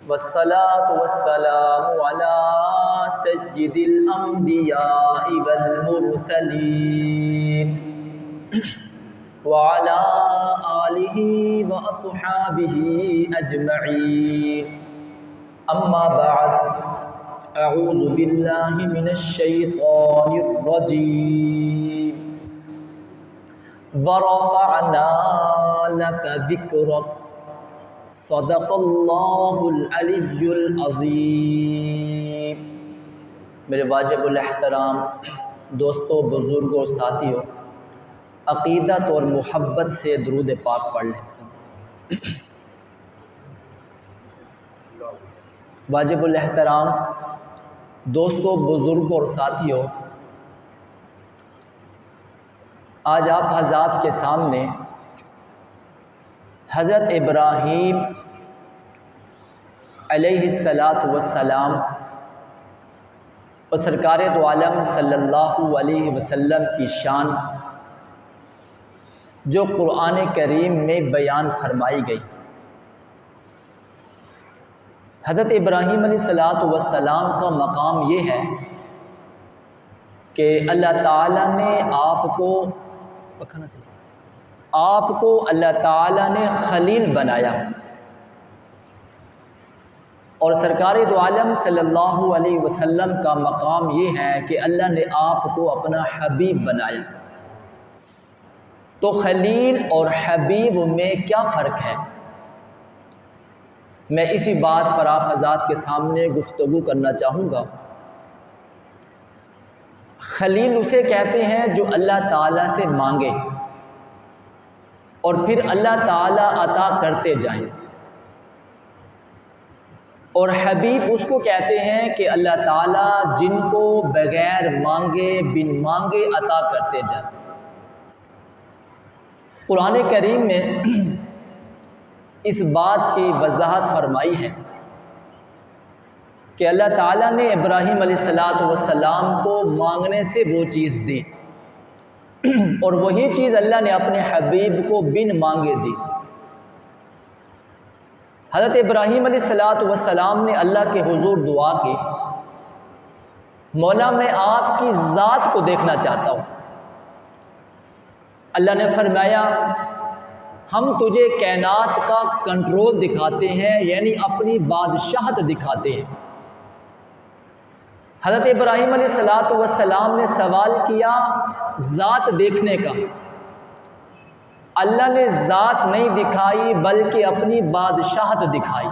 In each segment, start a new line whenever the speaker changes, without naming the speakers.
والصلاة والسلام على سيد الأنبياء والمرسلين وعلى آله وأصحابه أجمعين أما بعد أعوذ بالله من الشيطان الرجيم ورفعنا لك ذكرك صدق اللہ العلی العظیم۔ میرے واجب الاحترام دوستوں، بزرگوں، ساتھیوں، عقیدت اور محبت سے درود پاک پڑھ لیں سب۔ واجب الاحترام دوستوں، بزرگوں اور ساتھیوں، آج آپ حضرات کے سامنے حضرت ابراہیم علیہ السلام اور سرکار دو عالم صلی اللہ علیہ وسلم کی شان جو قرآن کریم میں بیان فرمائی گئی۔ حضرت ابراہیم علیہ السلام کا مقام یہ ہے کہ اللہ تعالیٰ نے آپ کو اللہ تعالیٰ نے خلیل بنایا، اور سرکار دو عالم صلی اللہ علیہ وسلم کا مقام یہ ہے کہ اللہ نے آپ کو اپنا حبیب بنایا۔ تو خلیل اور حبیب میں کیا فرق ہے؟ میں اسی بات پر آپ حضرات کے سامنے گفتگو کرنا چاہوں گا۔ خلیل اسے کہتے ہیں جو اللہ تعالیٰ سے مانگے اور پھر اللہ تعالیٰ عطا کرتے جائیں، اور حبیب اس کو کہتے ہیں کہ اللہ تعالیٰ جن کو بغیر مانگے بن مانگے عطا کرتے جائیں۔ قرآن کریم میں اس بات کی وضاحت فرمائی ہے کہ اللہ تعالیٰ نے ابراہیم علیہ السلام کو مانگنے سے وہ چیز دی، اور وہی چیز اللہ نے اپنے حبیب کو بن مانگے دی۔ حضرت ابراہیم علیہ السلام نے اللہ کے حضور دعا کی، مولا میں آپ کی ذات کو دیکھنا چاہتا ہوں۔ اللہ نے فرمایا ہم تجھے کائنات کا کنٹرول دکھاتے ہیں، یعنی اپنی بادشاہت دکھاتے ہیں۔ حضرت ابراہیم علیہ السلام نے سوال کیا ذات دیکھنے کا، اللہ نے ذات نہیں دکھائی بلکہ اپنی بادشاہت دکھائی۔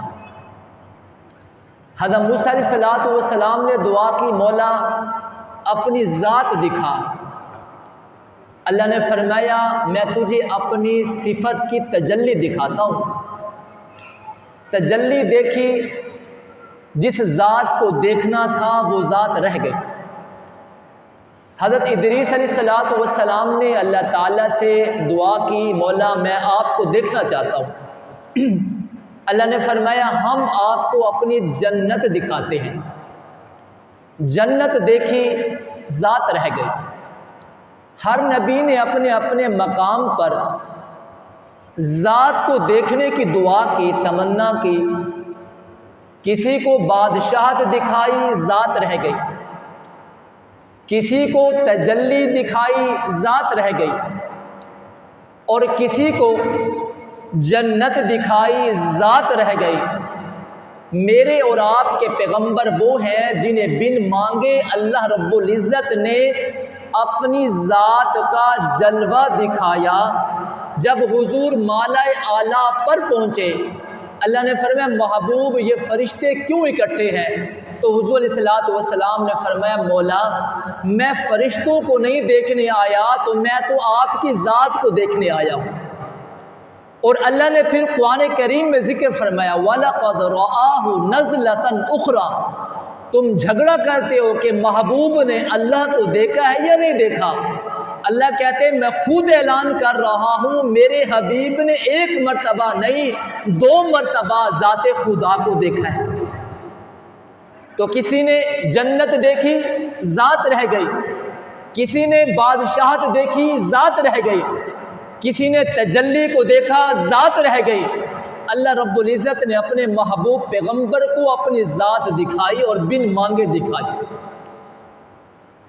حضرت موسیٰ علیہ السلام نے دعا کی مولا اپنی ذات دکھا، اللہ نے فرمایا میں تجھے اپنی صفت کی تجلی دکھاتا ہوں۔ تجلی دیکھی، جس ذات کو دیکھنا تھا وہ ذات رہ گئی۔ حضرت ادریس علیہ السلام نے اللہ تعالیٰ سے دعا کی مولا میں آپ کو دیکھنا چاہتا ہوں، اللہ نے فرمایا ہم آپ کو اپنی جنت دکھاتے ہیں۔ جنت دیکھی، ذات رہ گئی۔ ہر نبی نے اپنے اپنے مقام پر ذات کو دیکھنے کی دعا کی، تمنا کی۔ کسی کو بادشاہت دکھائی، ذات رہ گئی۔ کسی کو تجلی دکھائی، ذات رہ گئی، اور کسی کو جنت دکھائی، ذات رہ گئی۔ میرے اور آپ کے پیغمبر وہ ہیں جنہیں بن مانگے اللہ رب العزت نے اپنی ذات کا جلوہ دکھایا۔ جب حضور مالائے اعلیٰ پر پہنچے، اللہ نے فرمایا محبوب یہ فرشتے کیوں اکٹھے ہیں؟ تو حضور علیہ السلام نے فرمایا مولا میں فرشتوں کو نہیں دیکھنے آیا، تو میں تو آپ کی ذات کو دیکھنے آیا ہوں۔ اور اللہ نے پھر قرآن کریم میں ذکر فرمایا وَلَقَدْ رَآهُ نَزْلَةً أُخْرَى۔ تم جھگڑا کرتے ہو کہ محبوب نے اللہ کو دیکھا ہے یا نہیں دیکھا۔ اللہ کہتے ہیں میں خود اعلان کر رہا ہوں میرے حبیب نے ایک مرتبہ نہیں 2 مرتبہ ذات خدا کو دیکھا ہے۔ تو کسی نے جنت دیکھی، ذات رہ گئی، کسی نے بادشاہت دیکھی، ذات رہ گئی، کسی نے تجلی کو دیکھا، ذات رہ گئی، اللہ رب العزت نے اپنے محبوب پیغمبر کو اپنی ذات دکھائی اور بن مانگے دکھائی۔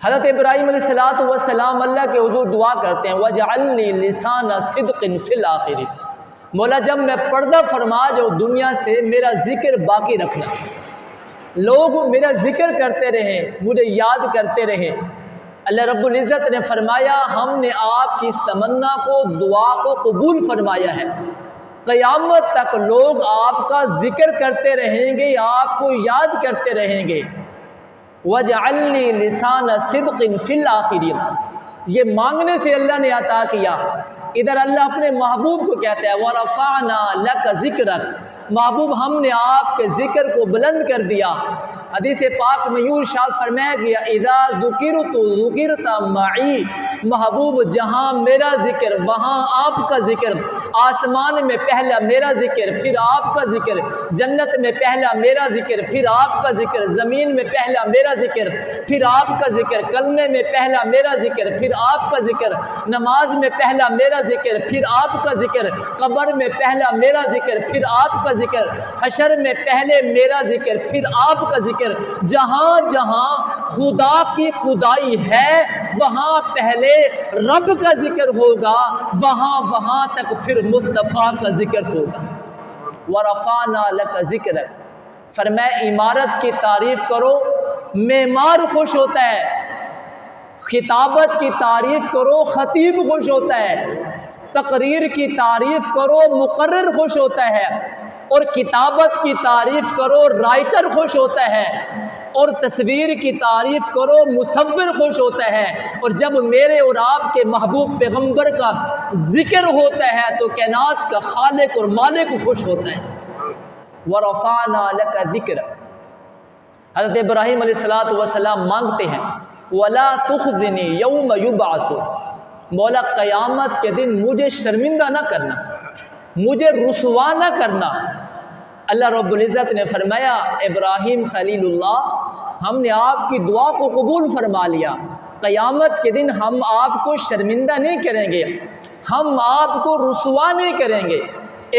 حضرت ابراہیم علیہ السلام اللہ کے حضور دعا کرتے ہیں وَجْعَلْنِي لِسَانَ صِدْقٍ فِي الْآخِرِينَ، مولا جب میں پردہ فرما جاؤں دنیا سے میرا ذکر باقی رکھنا، لوگ میرا ذکر کرتے رہیں، مجھے یاد کرتے رہیں۔ اللہ رب العزت نے فرمایا ہم نے آپ کی اس تمنا کو، دعا کو قبول فرمایا ہے، قیامت تک لوگ آپ کا ذکر کرتے رہیں گے، آپ کو یاد کرتے رہیں گے۔ وَجْعَلْنِي لِسَانَ صِدْقٍ فِي الْآخِرِينَ، یہ مانگنے سے اللہ نے عطا کیا۔ ادھر اللہ اپنے محبوب کو کہتا ہے وَرَفَعْنَا لَكَ ذِكْرَكَ، محبوب ہم نے آپ کے ذکر کو بلند کر دیا۔ حدیث پاک میں یوں ارشاد فرمایا گیا اِذَا ذُكِرْتُ ذُكِرْتَ مَعِي، محبوب جہاں میرا ذکر وہاں آپ کا ذکر، آسمان میں پہلا میرا ذکر پھر آپ کا ذکر، جنت میں پہلا میرا ذکر پھر آپ کا ذکر، زمین میں پہلا میرا ذکر پھر آپ کا ذکر، کلمے میں پہلا میرا ذکر پھر آپ کا ذکر، نماز میں پہلا میرا ذکر پھر آپ کا ذکر، قبر میں پہلا میرا ذکر پھر آپ کا ذکر، حشر میں پہلے میرا ذکر پھر آپ کا ذکر۔ جہاں جہاں خدا کی خدائی ہے وہاں پہلے رب کا ذکر ہوگا، وہاں وہاں تک پھر مصطفیٰ کا ذکر ہوگا۔ وَرَفَعْنَا لَكَ ذِكْرَكَ، فرمایا عمارت کی تعریف کرو معمار خوش ہوتا ہے، خطابت کی تعریف کرو خطیب خوش ہوتا ہے، تقریر کی تعریف کرو مقرر خوش ہوتا ہے، اور کتابت کی تعریف کرو رائٹر خوش ہوتا ہے، اور تصویر کی تعریف کرو مصور خوش ہوتا ہے، اور جب میرے اور آپ کے محبوب پیغمبر کا ذکر ہوتا ہے تو کائنات کا خالق اور مالک خوش ہوتا ہے۔ وَرَفَعْنَا لَكَ ذِكْرَكَ، حضرت ابراہیم علیہ السلام مانگتے ہیں وَلَا تُخْزِنِي يَوْمَ يُبْعَثُونَ، مولا قیامت کے دن مجھے شرمندہ نہ کرنا، مجھے رسوا نہ کرنا۔ اللہ رب العزت نے فرمایا ابراہیم خلیل اللہ ہم نے آپ کی دعا کو قبول فرما لیا، قیامت کے دن ہم آپ کو شرمندہ نہیں کریں گے، ہم آپ کو رسوا نہیں کریں گے۔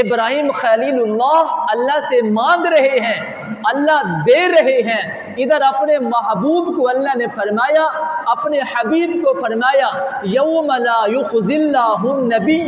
ابراہیم خلیل اللہ سے مانگ رہے ہیں، اللہ دے رہے ہیں۔ ادھر اپنے محبوب کو اللہ نے فرمایا، اپنے حبیب کو فرمایا یوم لا یخزی اللہ النبی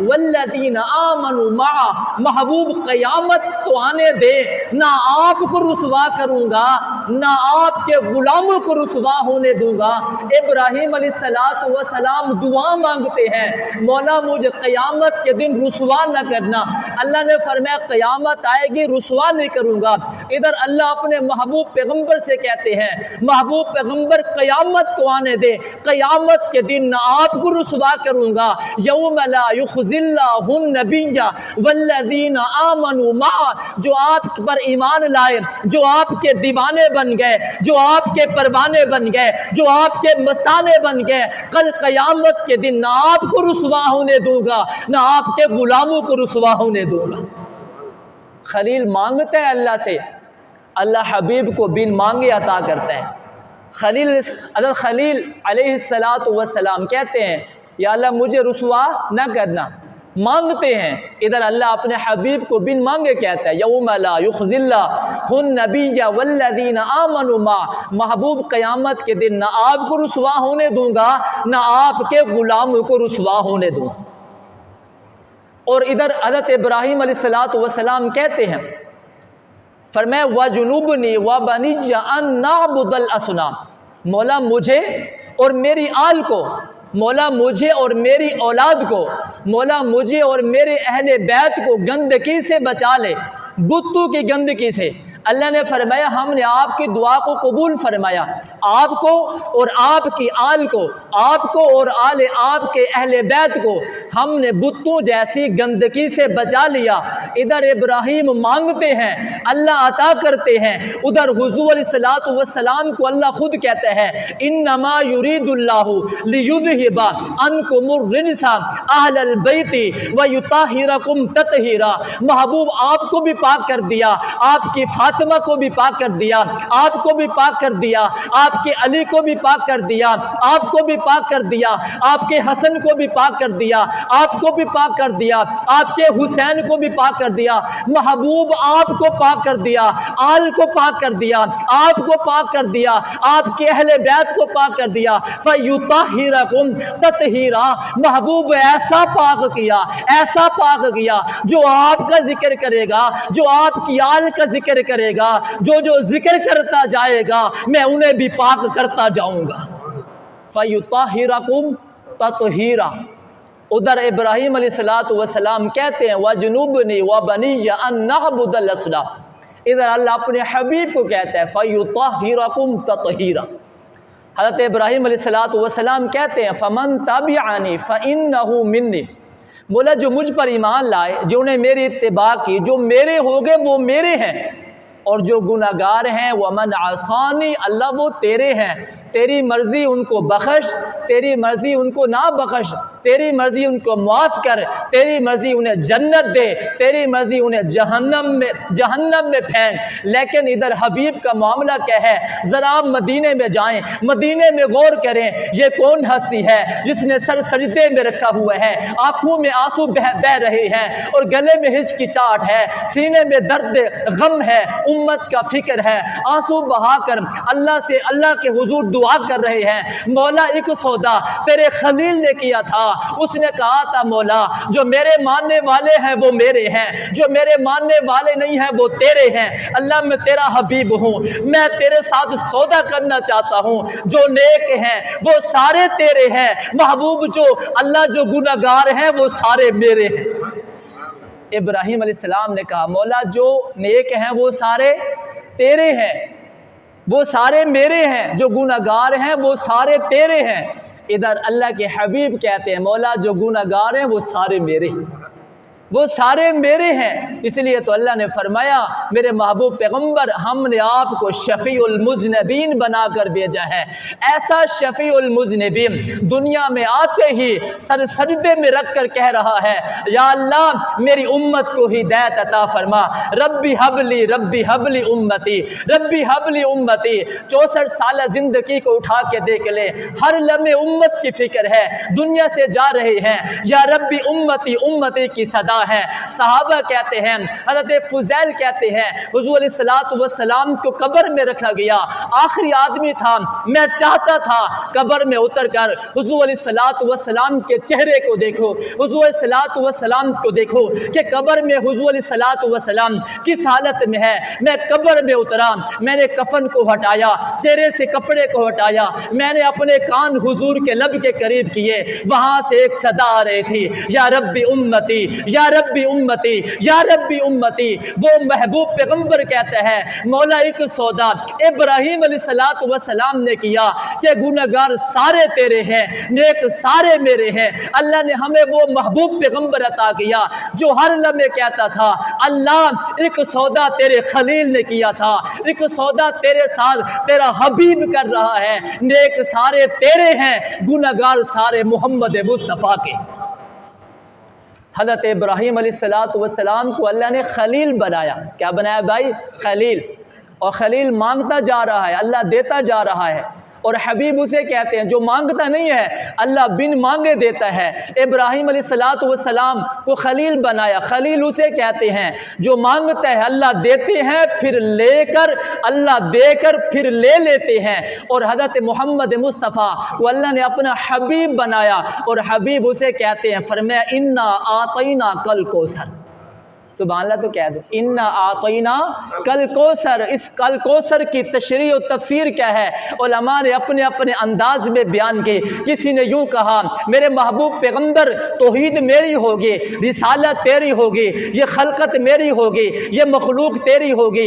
والذین آمنوا معہ، محبوب قیامت تو آنے دے، نہ آپ کو رسوا کروں گا نہ آپ کے غلاموں کو رسوا ہونے دوں گا۔ ابراہیم علیہ السلام دعا مانگتے ہیں مولا مجھے قیامت کے دن رسوا نہ کرنا۔ اللہ نے فرمایا قیامت آئے گی رسوا نہیں کروں گا۔ ادھر اللہ اپنے محبوب پیغمبر سے کہتے ہیں محبوب پیغمبر قیامت تو آنے دے، قیامت کے دن نہ آپ کو رسوا کروں گا۔ یوم لا یخزی اللہ النبی والذین آمنوا معہ، جو آپ پر ایمان لائے، جو آپ کے دیوانے بن گئے، جو آپ کے پروانے بن گئے، جو آپ کے مستانے بن گئے، کل قیامت کے دن نہ آپ کو رسوا ہونے دوں گا نہ آپ کے غلاموں کو رسوا ہونے دوں گا۔ خلیل مانگتا ہے اللہ سے، اللہ حبیب کو بن مانگے عطا کرتا ہے۔ حضرت خلیل علیہ السلام کہتے ہیں یا اللہ مجھے رسوا نہ کرنا، مانگتے ہیں۔ ادھر اللہ اپنے حبیب کو بن مانگے کہتا ہے یوم لا یخزی اللہ النبی والذین آمنوا معہ، محبوب قیامت کے دن نہ آپ کو رسوا ہونے دوں گا نہ آپ کے غلاموں کو رسوا ہونے دوں گا۔ اور ادھر حضرت ابراہیم علیہ السلام کہتے ہیں فرمایا وَجُنُوبْنِي وَبَنِيَّ أَن نَعْبُدَ الْأَصْنَامَ، مولا مجھے اور میری آل کو، مولا مجھے اور میری اولاد کو، مولا مجھے اور میرے اہل بیت کو گندگی سے بچا لے، بتوں کی گندگی سے۔ اللہ نے فرمایا ہم نے آپ کی دعا کو قبول فرمایا، آپ کو اور آپ کی آل کو، آپ کو اور آل آپ کے اہل بیت کو ہم نے بتوں جیسی گندگی سے بچا لیا۔ ادھر ابراہیم مانگتے ہیں اللہ عطا کرتے ہیں، ادھر حضور علیہ السلام کو اللہ خود کہتا ہے انما یرید اللہ لیذہب عنکم الرجس اہل البیت ویطہرکم تطہیرا، محبوب آپ کو بھی پاک کر دیا، آپ کی فاطمہ کو بھی پاک کر دیا، آپ کو بھی پاک کر دیا، آپ کے علی کو بھی پاک کر دیا، آپ کو بھی پاک کر دیا، آپ کے حسن کو بھی پاک کر دیا، آپ کو بھی پاک کر دیا، آپ کے حسین کو بھی پاک کر دیا، محبوب آپ کو پاک کر دیا، آل کو پاک کر دیا، آپ کو پاک کر دیا، آپ کے اہل بیت کو پاک کر دیا۔ فَيُطَهِّرَكُمْ تَطْهِيرًا، محبوب ایسا پاک کیا، ایسا پاک کیا، جو آپ کا ذکر کرے گا، جو آپ کی آل کا ذکر کرے گا، جو ذکر کرتا جائے گا میں انہیں بھی پاک کرتا جاؤں گا۔ فَيُطَهِّرَكُمْ تَطْهِيرًا۔ ادھر ابراہیم علیہ السلام کہتے ہیں وَجُنُوبْنِي وَبَنِيَّ أَن نَعْبُدَ الْأَصْنَامَ، ادھر اللہ اپنے حبیب کو کہتا ہے فَيُطَهِّرَكُمْ تَطْهِيرًا۔ حضرت ابراہیم علیہ السلام کہتے ہیں فَمَن تَبِعَنِي فَإِنَّهُ مِنِّي، بولا جو مجھ پر ایمان لائے، جنہوں نے میری اتباع کی، جو میرے ہوگے وہ میرے ہیں، اور جو گناہگار ہیں وَمَنْ عَصَانِي، اللہ وہ تیرے ہیں، تیری مرضی ان کو بخش، تیری مرضی ان کو نہ بخش، تیری مرضی ان کو معاف کر، تیری مرضی انہیں جنت دے، تیری مرضی انہیں جہنم میں پھینک۔ لیکن ادھر حبیب کا معاملہ کیا ہے؟ ذرا آپ مدینے میں جائیں، مدینے میں غور کریں، یہ کون ہستی ہے جس نے سر سجدے میں رکھا ہوا ہے، آنکھوں میں آنسو بہ رہے ہیں اور گلے میں ہچکچاہٹ ہے، سینے میں درد غم ہے، امت کا فکر ہے، آنسو بہا کر اللہ سے اللہ کے حضور دعا کر رہے ہیں، مولا ایک سودا تیرے خلیل نے کیا تھا، اس نے کہا تھا مولا جو میرے ماننے والے ہیں وہ میرے ہیں، جو میرے ماننے والے نہیں ہیں وہ تیرے ہیں، اللہ میں تیرا حبیب ہوں، میں تیرے ساتھ سودا کرنا چاہتا ہوں، جو نیک ہیں وہ سارے تیرے ہیں، محبوب جو اللہ جو گناہگار ہیں وہ سارے میرے ہیں۔ ابراہیم علیہ السلام نے کہا مولا جو نیک ہیں وہ سارے تیرے ہیں، وہ سارے میرے ہیں، جو گناہگار ہیں وہ سارے تیرے ہیں۔ ادھر اللہ کے حبیب کہتے ہیں مولا جو گناہگار ہیں وہ سارے میرے ہیں، وہ سارے میرے ہیں۔ اس لیے تو اللہ نے فرمایا میرے محبوب پیغمبر ہم نے آپ کو شفیع المذنبین بنا کر بھیجا ہے، ایسا شفیع المذنبین دنیا میں آتے ہی سر سجدے میں رکھ کر کہہ رہا ہے یا اللہ میری امت کو ہدایت عطا فرما، ربی حبلی امتی، ربی حبلی امتی۔ 64 سالہ زندگی کو اٹھا کے دیکھ لے، ہر لمحے امت کی فکر ہے، دنیا سے جا رہے ہیں یا ربی امتی امتی کی صدا ہے۔ صحابہ کہتے ہیں، حضرت فضیل کہتے ہیں حضور علیہ السلام کو قبر میں رکھا گیا، آخری آدمی تھا، میں چاہتا تھا قبر میں اتر کر حضور علیہ السلام کے چہرے کو دیکھو، حضور علیہ السلام کو دیکھو کہ قبر میں حضور علیہ السلام کس حالت میں ہے۔ میں قبر میں اترا، میں نے کفن کو ہٹایا، چہرے سے کپڑے کو ہٹایا، میں نے اپنے کان حضور کے لب کے قریب کیے، وہاں سے ایک صدا آ رہی تھی یا ربی امتی یا ربی امتی یا ربی امتی۔ وہ محبوب پیغمبر کہتا ہے مولا ایک سودا ابراہیم علیہ السلام نے کیا کہ گناہگار سارے تیرے ہیں، نیک سارے میرے ہیں۔ اللہ نے ہمیں وہ محبوب پیغمبر عطا کیا جو ہر لمحے کہتا تھا اللہ ایک سودا تیرے خلیل نے کیا تھا، ایک سودا تیرے ساتھ تیرا حبیب کر رہا ہے، نیک سارے تیرے ہیں، گناہگار سارے محمد مصطفیٰ کے۔ حضرت ابراہیم علیہ السلام کو اللہ نے خلیل بنایا، کیا بنایا بھائی؟ خلیل۔ اور خلیل مانگتا جا رہا ہے، اللہ دیتا جا رہا ہے، اور حبیب اسے کہتے ہیں جو مانگتا نہیں ہے اللہ بن مانگے دیتا ہے۔ ابراہیم علیہ السلام کو خلیل بنایا، خلیل اسے کہتے ہیں جو مانگتا ہے اللہ دیتے ہیں، پھر لے کر اللہ دے کر پھر لے لیتے ہیں۔ اور حضرت محمد مصطفیٰ کو اللہ نے اپنا حبیب بنایا، اور حبیب اسے کہتے ہیں فرمایا انا آتینا کل کوثر، سبحان اللہ تو کہہ دو انا آتینا کل کوثر۔ اس کل کوثر کی تشریح و تفسیر کیا ہے علماء نے اپنے اپنے انداز میں بیان کی۔ کسی نے یوں کہا میرے محبوب پیغمبر توحید میری ہوگی، رسالت تیری ہوگی، یہ خلقت میری ہوگی، یہ مخلوق تیری ہوگی،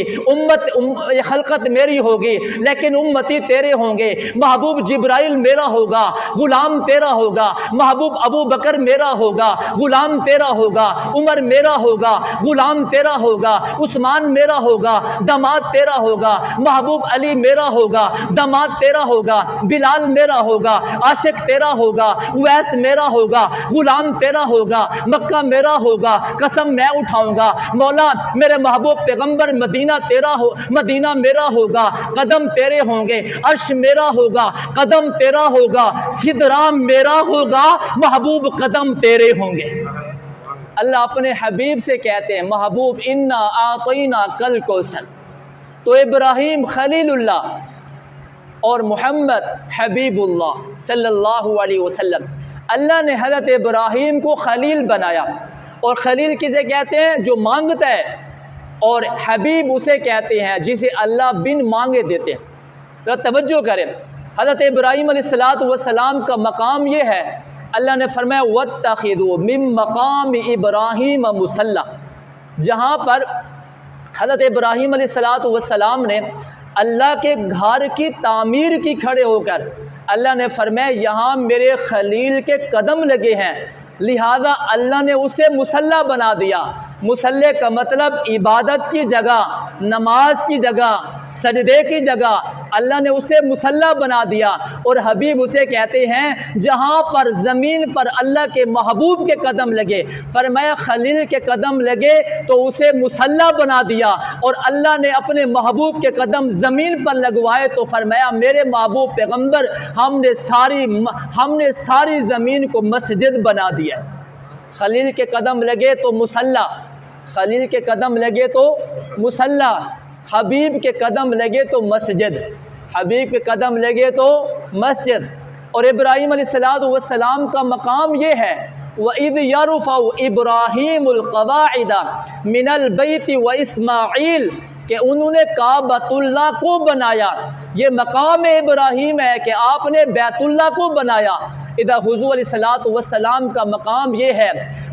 یہ خلقت میری ہوگی لیکن امتی تیرے ہوں گے۔ محبوب جبرائیل میرا ہوگا، غلام تیرا ہوگا، محبوب ابو بکر میرا ہوگا، غلام تیرا ہوگا، عمر میرا ہوگا، غلام تیرا ہوگا، عثمان میرا ہوگا، داماد تیرا ہوگا، محبوب علی میرا ہوگا، داماد تیرا ہوگا، بلال میرا ہوگا، عاشق تیرا ہوگا، اویس میرا ہوگا، غلام تیرا ہوگا، مکہ میرا ہوگا، قسم میں اٹھاؤں گا مولا میرے محبوب پیغمبر مدینہ تیرا ہو، مدینہ میرا ہوگا، قدم تیرے ہوں گے، عرش میرا ہوگا، قدم تیرا ہوگا، سدرام میرا ہوگا، محبوب قدم تیرے ہوں گے۔ اللہ اپنے حبیب سے کہتے ہیں محبوب انا اعطینا کل کوثر، تو ابراہیم خلیل اللہ اور محمد حبیب اللہ صلی اللہ علیہ وسلم، اللہ نے حضرت ابراہیم کو خلیل بنایا، اور خلیل کسے کہتے ہیں؟ جو مانگتا ہے، اور حبیب اسے کہتے ہیں جسے اللہ بن مانگے دیتے ہیں۔ ذرا توجہ کریں، حضرت ابراہیم علیہ السلام کا مقام یہ ہے، اللہ نے فرمایا وَاتَّخِذُوا مِن مَّقَامِ إِبْرَاهِيمَ مُصَلًّى، جہاں پر حضرت ابراہیم علیہ السلام نے اللہ کے گھر کی تعمیر کی کھڑے ہو کر، اللہ نے فرمایا یہاں میرے خلیل کے قدم لگے ہیں، لہذا اللہ نے اسے مصلی بنا دیا۔ مصلی کا مطلب عبادت کی جگہ، نماز کی جگہ، سجدے کی جگہ، اللہ نے اسے مصلی بنا دیا۔ اور حبیب اسے کہتے ہیں جہاں پر زمین پر اللہ کے محبوب کے قدم لگے، فرمایا خلیل کے قدم لگے تو اسے مصلی بنا دیا، اور اللہ نے اپنے محبوب کے قدم زمین پر لگوائے تو فرمایا میرے محبوب پیغمبر ہم نے ساری زمین کو مسجد بنا دیا۔ خلیل کے قدم لگے تو مصلی، خلیل کے قدم لگے تو مصلی، حبیب کے قدم لگے تو مسجد، حبیب کے قدم لگے تو مسجد۔ اور ابراہیم علیہ السلام کا مقام یہ ہے وَإِذْ يَرْفَعُ إِبْرَاهِيمُ الْقَوَاعِدَ مِنَ الْبَيْتِ وَإِسْمَاعِيلُ، کہ انہوں نے کعبۃ اللہ کو بنایا۔ یہ مقام ابراہیم ہے کہ آپ نے بیت اللہ کو بنایا۔ ادھر حضور علیہ السلام کا مقام یہ ہے،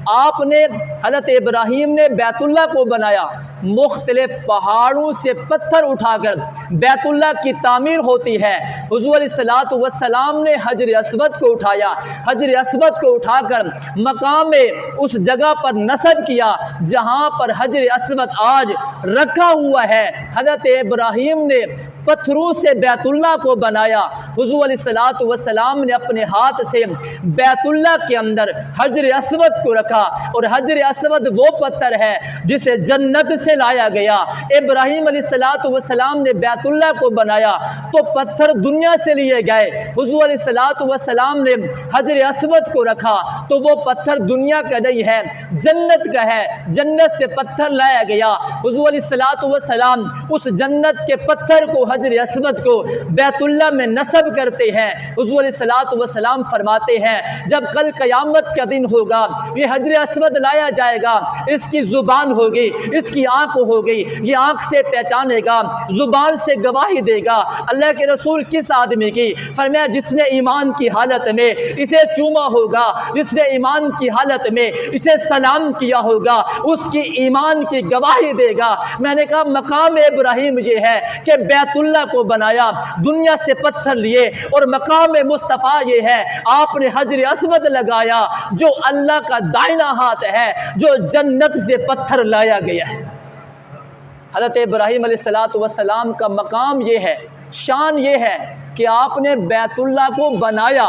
آپ نے حضرت ابراہیم نے بیت اللہ کو بنایا، مختلف پہاڑوں سے پتھر اٹھا کر بیت اللہ کی تعمیر ہوتی ہے۔ حضور علیہ السلام نے حجر اسود کو اٹھایا، حجر اسود کو اٹھا کر مقام اس جگہ پر نصب کیا جہاں پر حجر اسود آج رکھا ہوا ہے۔ حضرت ابراہیم نے پتھروں سے بیت اللہ کو بنایا، حضور علیہ السلام نے اپنے ہاتھ سے بیت اللہ کے اندر حجر اسود کو رکھا، اور حجر اسود وہ پتھر ہے جسے جنت سے لایا گیا۔ ابراہیم علیہ السلام نے بیت اللہ کو بنایا تو پتھر دنیا سے لیے گئے، حضور علیہ السلام نے حجر اسود کو رکھا تو وہ پتھر دنیا کا نہیں ہے، جنت کا ہے، جنت سے پتھر لایا گیا۔ حضور علیہ السلام اس جنت کے پتھر کو، حجر اسود کو بیت اللہ میں نصب کرتے ہیں۔ حضور علیہ السلام فرماتے ہیں جب کل قیامت کا دن ہوگا یہ حجر اسود لایا جائے گا، اس کی زبان ہوگی، اس کی آنکھ ہوگی، یہ آنکھ سے پہچانے گا، زبان سے گواہی دے گا۔ اللہ کے رسول کس آدمی کی؟ فرمایا جس نے ایمان کی حالت میں اسے چوما ہوگا، جس نے ایمان کی حالت میں اسے سلام کیا ہوگا، اس کی ایمان کی گواہی دے گا۔ میں نے کہا مقام ابراہیم یہ ہے کہ بیت اللہ کو بنایا، دنیا سے پتھر لیے، اور مقام مصطفیٰ یہ ہے آپ نے حجر اسود لگایا جو اللہ کا دائنا ہاتھ ہے، جو جنت سے پتھر لایا گیا ہے۔ حضرت ابراہیم علیہ السلام کا مقام یہ ہے، شان یہ ہے کہ آپ نے بیت اللہ کو بنایا،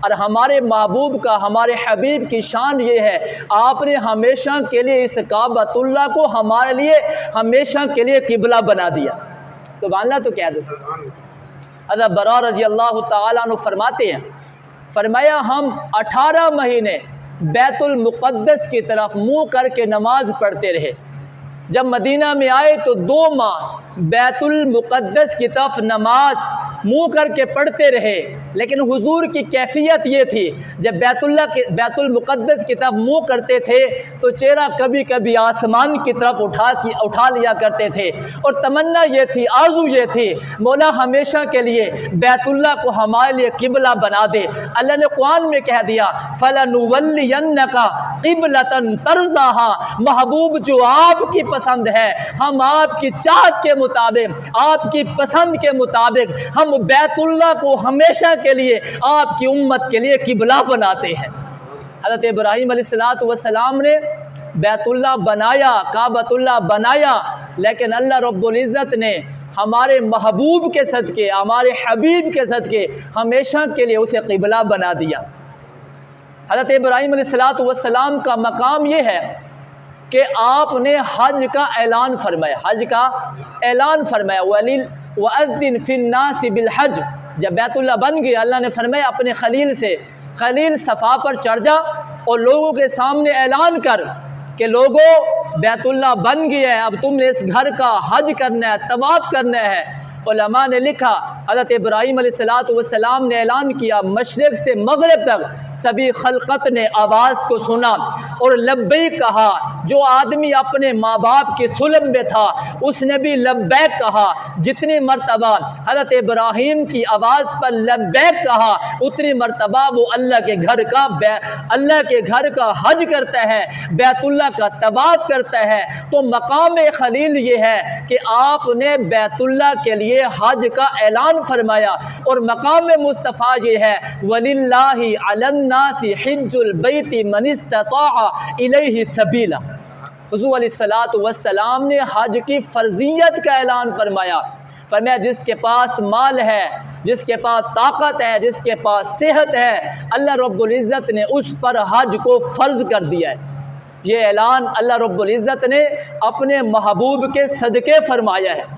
اور ہمارے محبوب کا، ہمارے حبیب کی شان یہ ہے آپ نے ہمیشہ کے لیے اس کعبۃ اللہ کو ہمارے لیے ہمیشہ کے لیے قبلہ بنا دیا۔ سبحان اللہ تو کہہ دو۔ حضرت برا رضی اللہ تعالیٰ عنہ فرماتے ہیں، فرمایا ہم 18 مہینے بیت المقدس کی طرف منہ کر کے نماز پڑھتے رہے، جب مدینہ میں آئے تو 2 ماہ بیت المقدس کی طرف نماز منہ کر کے پڑھتے رہے، لیکن حضور کی کیفیت یہ تھی جب بیت المقدس کی طرف منہ کرتے تھے تو چہرہ کبھی کبھی آسمان کی طرف اٹھا لیا کرتے تھے، اور تمنا یہ تھی، آرزو یہ تھی مولا ہمیشہ کے لیے بیت اللہ کو ہمارے لیے قبلہ بنا دے۔ اللہ نے قرآن میں کہہ دیا فَلَنُوَلِّيَنَّكَ قِبْلَةً تَرْضَاهَا، محبوب جو آپ کی پسند ہے ہم آپ کی چاہت کے مطابق، آپ کی پسند کے مطابق ہم بیت اللہ کو ہمیشہ کے لیے آپ کی امت کے لیے قبلہ بناتے ہیں۔ حضرت ابراہیم علیہ السلام نے بیت اللہ بنایا، کعبۃ اللہ بنایا، لیکن اللہ رب العزت نے ہمارے محبوب کے صدقے، ہمارے حبیب کے صدقے ہمیشہ کے لیے اسے قبلہ بنا دیا۔ حضرت ابراہیم علیہ السلام کا مقام یہ ہے کہ آپ نے حج کا اعلان فرمایا، حج کا اعلان فرمایا، وَأَذِّن فِي النَّاسِ بِالْحَجِّ۔ جب بیت اللہ بن گیا، اللہ نے فرمایا اپنے خلیل سے، خلیل صفا پر چڑھ جا اور لوگوں کے سامنے اعلان کر کہ لوگوں بیت اللہ بن گیا ہے، اب تم نے اس گھر کا حج کرنا ہے، طواف کرنا ہے۔ علماء نے لکھا حضرت ابراہیم علیہ السلام نے اعلان کیا، مشرق سے مغرب تک سبھی خلقت نے آواز کو سنا اور لبیک کہا۔ جو آدمی اپنے ماں باپ کی صلب میں تھا اس نے بھی لبیک کہا۔ جتنی مرتبہ حضرت ابراہیم کی آواز پر لبیک کہا اتنی مرتبہ وہ اللہ کے گھر کا حج کرتا ہے، بیت اللہ کا طواف کرتا ہے۔ تو مقام خلیل یہ ہے کہ آپ نے بیت اللہ کے لیے حج کا اعلان فرمایا، اور مقام مصطفیٰ یہ ہے وَلِلَّهِ عَلَى النَّاسِ حِجُّ الْبَيْتِ مَنِ اسْتَطَاعَ إِلَيْهِ سَبِيلًا۔ حضور علیہ السلام نے حج کی فرضیت کا اعلان فرمایا، فرمایا جس کے پاس مال ہے، جس کے پاس طاقت ہے، جس کے پاس صحت ہے، اللہ رب العزت نے اس پر حج کو فرض کر دیا ہے۔ یہ اعلان اللہ رب العزت نے اپنے محبوب کے صدقے فرمایا ہے۔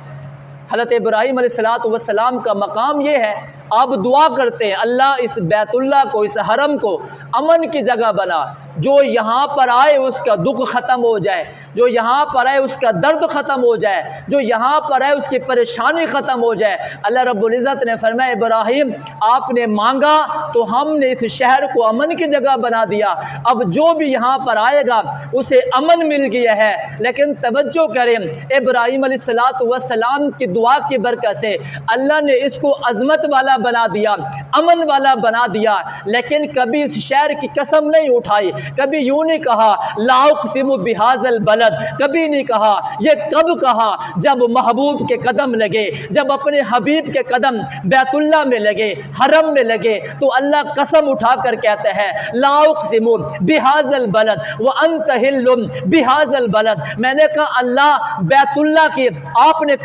حضرت ابراہیم علیہ السلام کا مقام یہ ہے، آپ دعا کرتے ہیں اللہ اس بیت اللہ کو، اس حرم کو امن کی جگہ بنا، جو یہاں پر آئے اس کا دکھ ختم ہو جائے، جو یہاں پر آئے اس کا درد ختم ہو جائے، جو یہاں پر آئے اس کی پریشانی ختم ہو جائے۔ اللہ رب العزت نے فرمایا ابراہیم آپ نے مانگا تو ہم نے اس شہر کو امن کی جگہ بنا دیا، اب جو بھی یہاں پر آئے گا اسے امن مل گیا ہے۔ لیکن توجہ کریں، ابراہیم علیہ السلام کی دعا کی برکت سے اللہ نے اس کو عظمت والا بنا دیا، امن والا بنا دیا، لیکن کبھی اس شہر کی قسم نہیں اٹھائی، کبھی یوں نہیں کہا لا اقسم بہذا البلد، کبھی نہیں کہا۔ یہ کب کہا؟ جب محبوب کے قدم لگے، جب اپنے حبیب کے قدم بیت اللہ میں لگے، حرم میں لگے، تو اللہ قسم اٹھا کر کہتا ہے لا اقسم بہذا البلد وانت حل بہذا البلد۔ میں نے کہا اللہ بیت اللہ کی آپ نے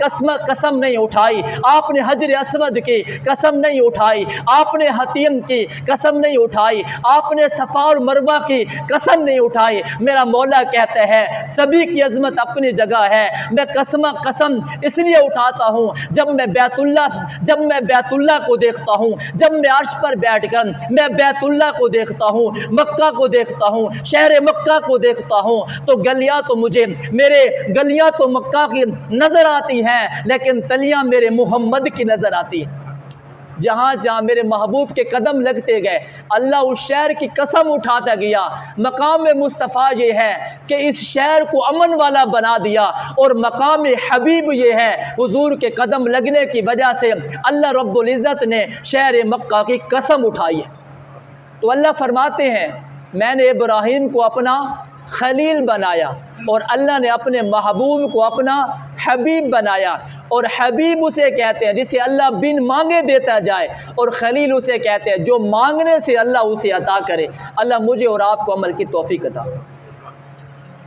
قسم نہیں اٹھائی، آپ نے حجر اسود کی قسم نہیں اٹھائی، آپ نے حتیم کی قسم نہیں اٹھائی، آپ نے صفا اور مروہ کی قسم نہیں اٹھائی۔ میرا مولا کہتا ہے سبھی کی عظمت اپنی جگہ ہے، میں قسم اس لیے اٹھاتا ہوں جب میں بیت اللہ کو دیکھتا ہوں، جب میں عرش پر بیٹھ کر میں بیت اللہ کو دیکھتا ہوں، مکہ کو دیکھتا ہوں، شہر مکہ کو دیکھتا ہوں، تو گلیاں تو مکہ کی نظر آتی ہیں لیکن تلیاں میرے محمد کی نظر آتی ہیں۔ جہاں جہاں میرے محبوب کے قدم لگتے گئے اللہ اس شہر کی قسم اٹھاتا گیا۔ مقام مصطفیٰ یہ ہے کہ اس شہر کو امن والا بنا دیا، اور مقام حبیب یہ ہے حضور کے قدم لگنے کی وجہ سے اللہ رب العزت نے شہر مکہ کی قسم اٹھائی ہے۔ تو اللہ فرماتے ہیں میں نے ابراہیم کو اپنا خلیل بنایا، اور اللہ نے اپنے محبوب کو اپنا حبیب بنایا، اور حبیب اسے کہتے ہیں جسے اللہ بن مانگے دیتا جائے، اور خلیل اسے کہتے ہیں جو مانگنے سے اللہ اسے عطا کرے۔ اللہ مجھے اور آپ کو عمل کی توفیق عطا فرمائے۔